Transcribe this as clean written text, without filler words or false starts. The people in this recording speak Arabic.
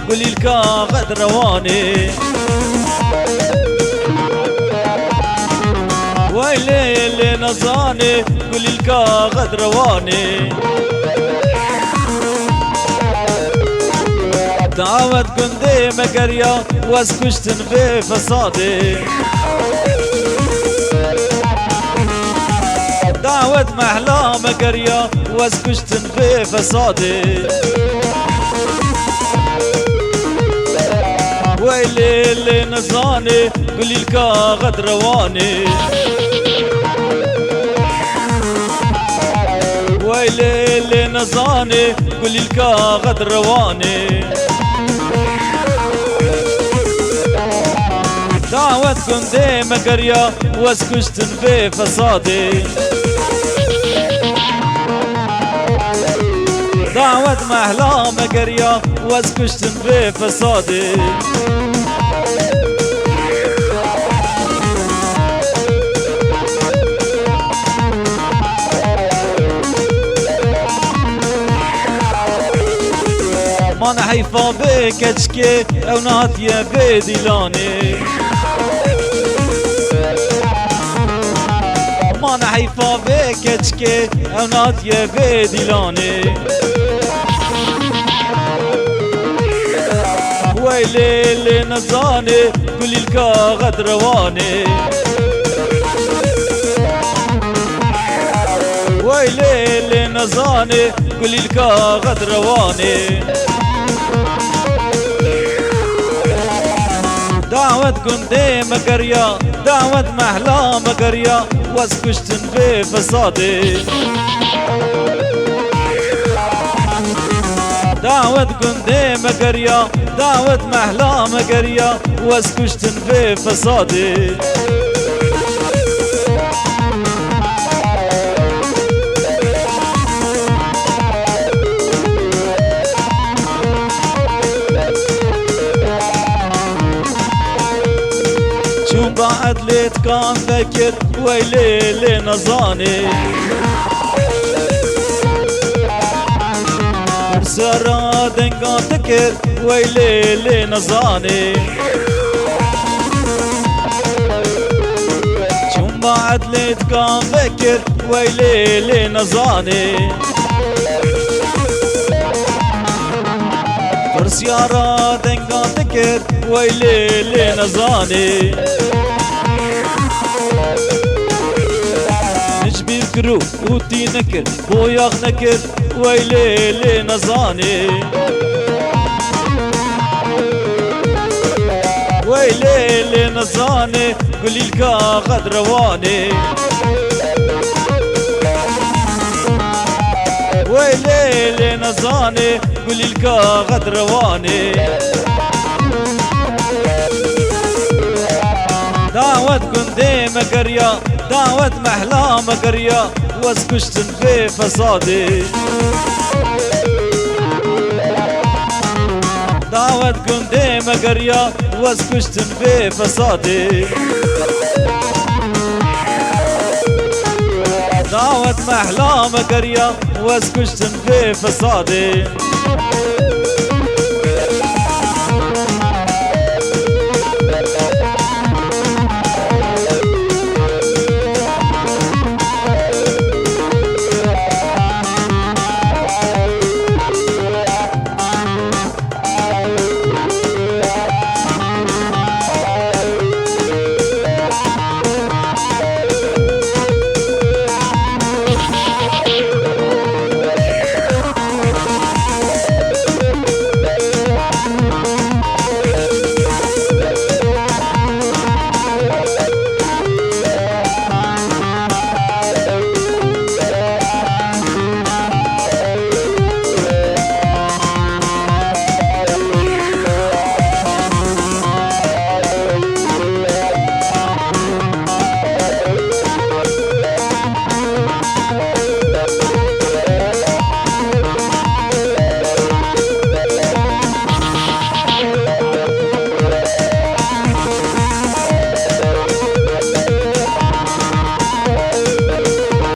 قولي الكاغد رواني ويلي اللي نزاني قولي الكاغد رواني دعوت قندي مقريا واسكشتن في فسادي دعوت محلا مقريا واسكشتن في فسادي ويلي اللي نزاني قولي الكاغد رواني ويلي اللي نزاني قولي الكاغد رواني دعوت كندي مقريا واسكشتن في فسادي دعوت محلا مقريا واسكشتن في فسادي ما نحيفا بك اشكي او ناتيا بديلاني ما نحيفا بك اشكي او ناتيا بديلاني ويلي اللي نزاني قولي الكاغد رواني ويلي اللي نزاني قولي الكاغد رواني دعوت قندي مقريا دعوت محلا مقريا واسكشتن في فسادي دعوت قندي مقريا دعوت محلا مقريا واسكشتن في فسادي شو بعد ليت كان ذكر ويلي اللي نزاني سرا دنقا تكر ويلي اللي نزاني شو بعد ليت كان ذكر ويلي اللي نزاني فرسيارا دنقا تكر ويلي اللي نزاني نجبي كرو وتي نكر بوياغ نكر ويلي اللي نزاني ويلي اللي نزاني قولي الكاغد رواني ويلي اللي نزاني قولي الكاغد رواني دعوت قندي مقريا دعوت محلا مقريا واسكشتن في فسادي دعوت قندي مقريا واسكشتن في فسادي دعوت محلا مقريا واسكشتن في فسادي